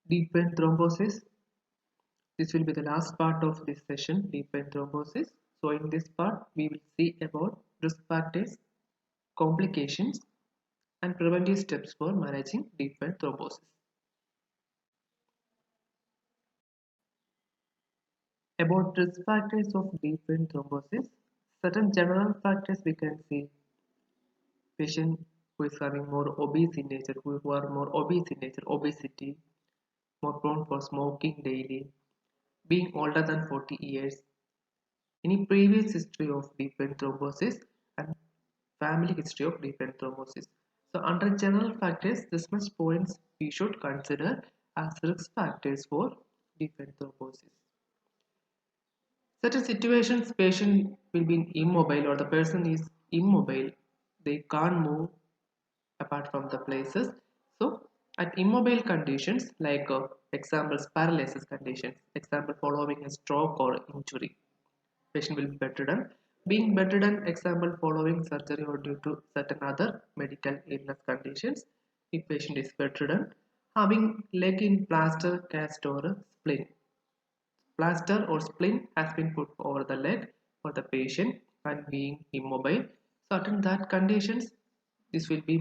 Deep vein thrombosis. This will be the last part of this session, deep vein thrombosis. So in this part, we will see about risk factors, complications, and preventive steps for managing deep vein thrombosis. About risk factors of deep vein thrombosis, certain general factors we can see: patient who is having more obese in nature, who are more obese in nature, obesity, more prone for smoking daily, being older than 40 years, any previous history of deep vein thrombosis, and family history of deep vein thrombosis. So under general factors, this much points we should consider as risk factors for deep vein thrombosis. Certain situations, patient will be immobile or the person is immobile. They can't move apart from the places. So at immobile conditions like examples paralysis conditions, example following a stroke or injury, patient will be bedridden. Being bedridden, example following surgery or due to certain other medical illness conditions, if patient is bedridden, having leg in plaster, cast or splint. Plaster or splint has been put over the leg for the patient and being immobile. Certain that conditions, this will be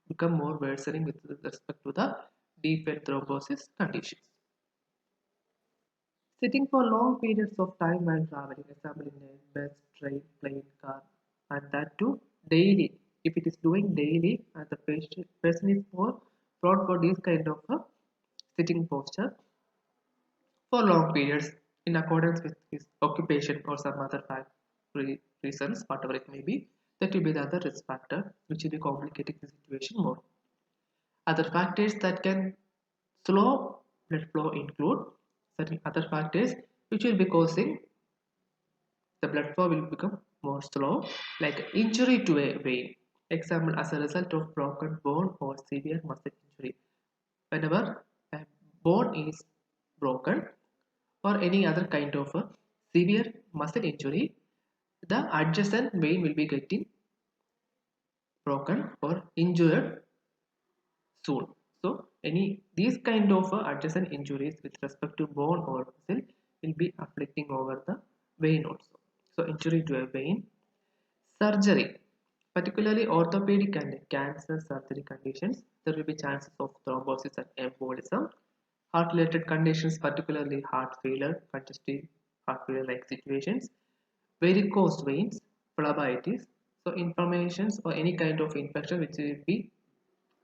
become more worsening with respect to the deep vein thrombosis conditions. Sitting for long periods of time while traveling, example in a bus, train, plane, car, and that too daily. If it is doing daily, and the person is more prone for this kind of a sitting posture for long periods in accordance with his occupation or some other reasons, whatever it may be, that will be the other risk factor which will be complicating the situation more. Other factors that can slow blood flow include certain other factors which will be causing the blood flow will become more slow, like injury to a vein. Example, as a result of broken bone or severe muscle injury. Whenever a bone is broken or any other kind of a severe muscle injury, the adjacent vein will be getting broken or injured soon. So any these kind of adjacent injuries with respect to bone or muscle will be afflicting over the vein also. So injury to a vein, surgery, particularly orthopedic and cancer surgery conditions, there will be chances of thrombosis and embolism. Heart related conditions, particularly heart failure, congestive heart failure like situations, varicose veins, phlebitis, so inflammations or any kind of infection which will be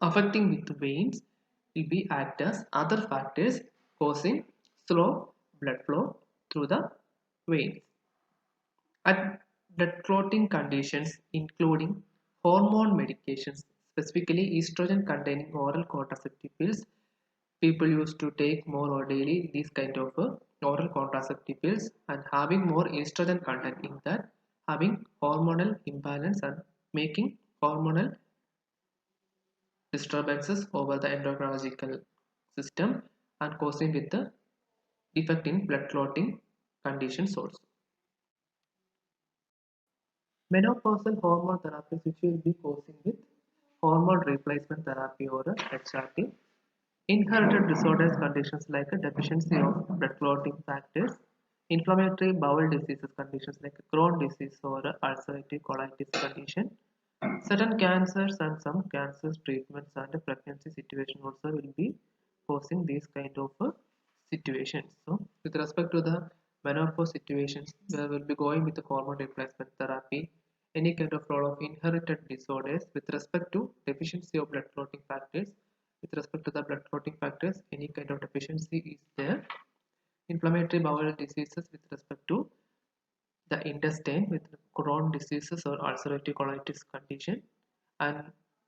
affecting with the veins will be act as other factors causing slow blood flow through the veins. At blood clotting conditions including hormone medications, specifically estrogen containing oral contraceptive pills, people used to take more or daily these kind of oral contraceptive pills and having more estrogen content in that, having hormonal imbalance and making hormonal disturbances over the endocrinological system and causing with the defect in blood clotting conditions also. Menopausal hormone therapies which will be causing with hormone replacement therapy or a HRT. Inherited disorders conditions like a deficiency of blood clotting factors, inflammatory bowel diseases conditions like Crohn disease or ulcerative colitis condition, certain cancers and some cancer treatments and a pregnancy situation also will be causing these kind of situations. So with respect to the menopause situations, we will be going with the hormone replacement therapy, any kind of role of inherited disorders with respect to deficiency of blood clotting factors, with respect to the blood clotting factors, any kind of deficiency is there. Inflammatory bowel diseases with respect to the intestine with Crohn diseases or ulcerative colitis condition, and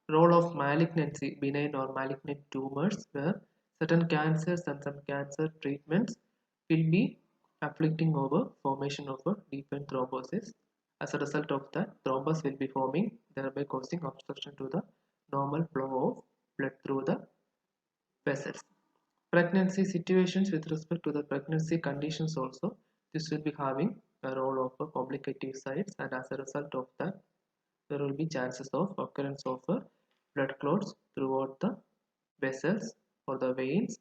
role of malignancy, benign or malignant tumors, where certain cancers and some cancer treatments will be afflicting over formation of a deep vein thrombosis. As a result of that, thrombus will be forming, thereby causing obstruction to the normal flow of blood through the vessels. Pregnancy situations with respect to the pregnancy conditions also, this will be having a role of a complicative sites, and as a result of that there will be chances of occurrence of blood clots throughout the vessels or the veins,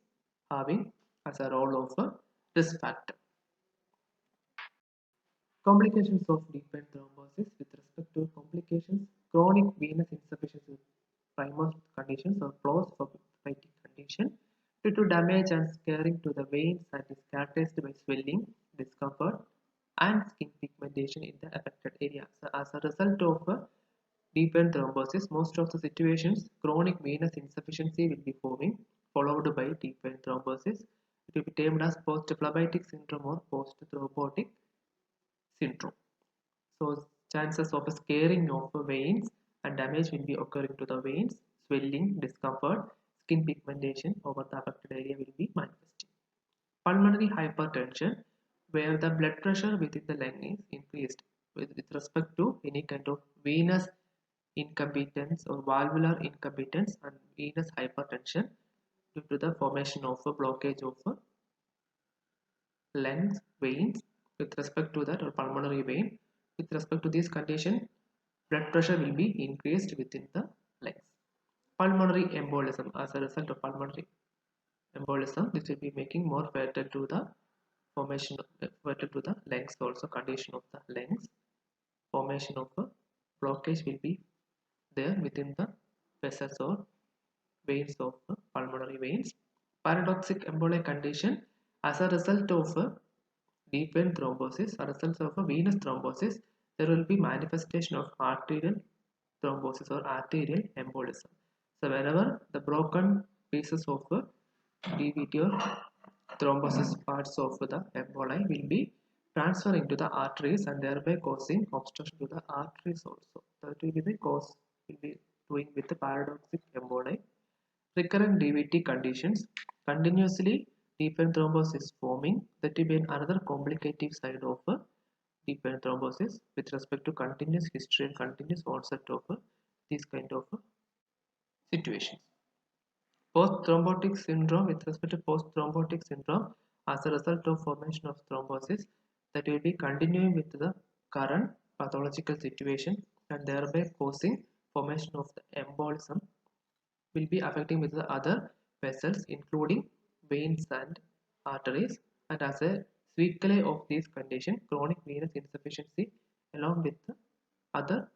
having as a role of a risk factor. Complications of deep vein thrombosis. With respect to complications, chronic venous insufficiency with primary conditions or phospholytic condition due to damage and scarring to the veins and is characterized by swelling, discomfort, and skin pigmentation in the affected area. So, as a result of deep vein thrombosis, most of the situations, chronic venous insufficiency will be forming, followed by deep vein thrombosis. It will be termed as post-phlebitic syndrome or post-thrombotic syndrome. So chances of a scarring of the veins and damage will be occurring to the veins, swelling, discomfort, skin pigmentation over the affected area will be manifesting. Pulmonary hypertension, where the blood pressure within the lung is increased with respect to any kind of venous incompetence or valvular incompetence and venous hypertension due to the formation of a blockage of lungs veins with respect to that or pulmonary vein. With respect to this condition, blood pressure will be increased within the lungs. Pulmonary embolism, as a result of pulmonary embolism, this will be making more fatal to the formation fatal to the lungs, also condition of the lungs. Formation of a blockage will be there within the vessels or veins of the pulmonary veins. Paradoxic embolic condition, as a result of a deep vein thrombosis, a result of a venous thrombosis, there will be manifestation of arterial thrombosis or arterial embolism. So whenever the broken pieces of a DVT or thrombosis parts of the emboli will be transferring to the arteries and thereby causing obstruction to the arteries also. That will be the cause will be doing with the paradoxic emboli. Recurrent DVT conditions, continuously deep vein thrombosis forming, that will be another complicative side of deep vein thrombosis with respect to continuous history and continuous onset of these kind of situations. Post-thrombotic syndrome, with respect to post-thrombotic syndrome, as a result of formation of thrombosis, that will be continuing with the current pathological situation and thereby causing formation of the embolism, will be affecting with the other vessels including veins and arteries, and as a sequelae of this condition, chronic venous insufficiency along with the other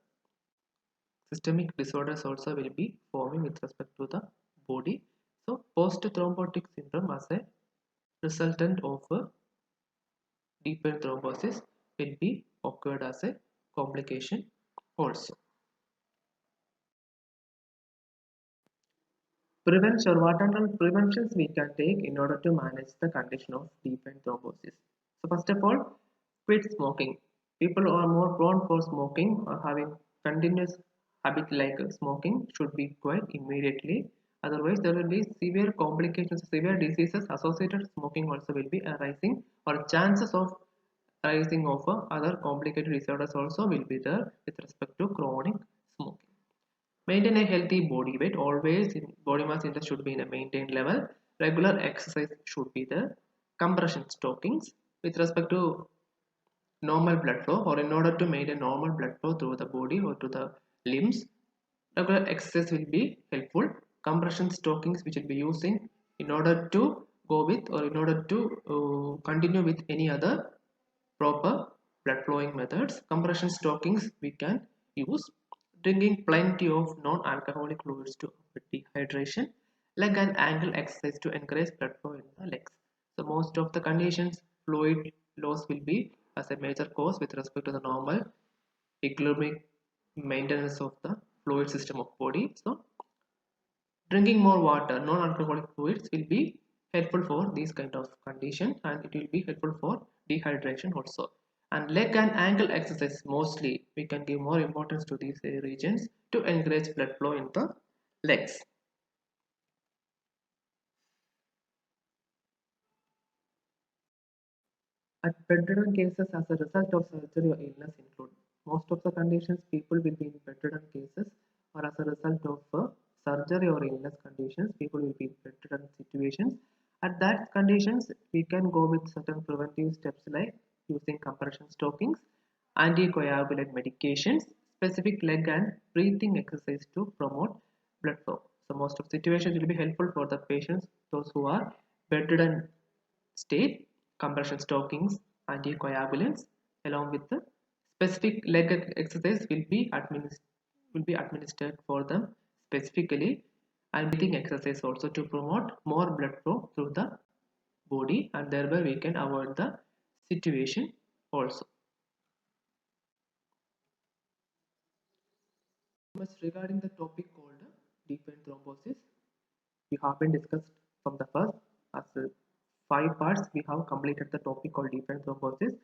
systemic disorders also will be forming with respect to the body. So post-thrombotic syndrome as a resultant of a deep vein thrombosis will be occurred as a complication also. Prevention, what are the preventions we can take in order to manage the condition of deep vein thrombosis? So first of all, quit smoking. People who are more prone for smoking or having continuous habit like smoking should be quit immediately. Otherwise, there will be severe complications, severe diseases associated with smoking also will be arising, or chances of arising of other complicated disorders also will be there with respect to chronic smoking. Maintain a healthy body weight. Always body mass index should be in a maintained level. Regular exercise should be there. Compression stockings with respect to normal blood flow, or in order to maintain normal blood flow through the body or to the limbs, regular exercise will be helpful. Compression stockings which will be using in order to go with or in order to continue with any other proper blood flowing methods. Compression stockings we can use. Drinking plenty of non-alcoholic fluids to avoid dehydration. Leg and ankle exercise to encourage blood flow in the legs. So most of the conditions, fluid loss will be as a major cause with respect to the normal equilibrium maintenance of the fluid system of body. So drinking more water, non-alcoholic fluids will be helpful for these kind of condition, and it will be helpful for dehydration also. And leg and ankle exercise, mostly we can give more importance to these regions to encourage blood flow in the legs. At bedridden cases as a result of surgery or illness include most of the conditions people will be in bedridden cases, or as a result of surgery or illness conditions people will be in bedridden situations. At that conditions we can go with certain preventive steps like using compression stockings, anticoagulant medications, specific leg and breathing exercise to promote blood flow. So most of situations will be helpful for the patients, those who are bedridden state, compression stockings, anticoagulants, along with the specific leg exercise will be administered for them specifically, and breathing exercise also to promote more blood flow through the body, and thereby we can avoid the situation also. Much regarding the topic called deep vein thrombosis, we have been discussed from the first as 5 parts. We have completed the topic called deep vein thrombosis: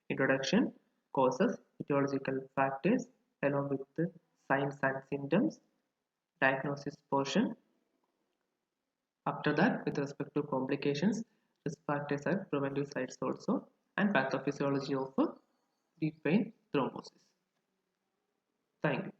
introduction, causes, etiological factors, along with the signs and symptoms, diagnosis portion. After that, with respect to complications, risk factors and preventive sites also, and pathophysiology of deep vein thrombosis. Thank you.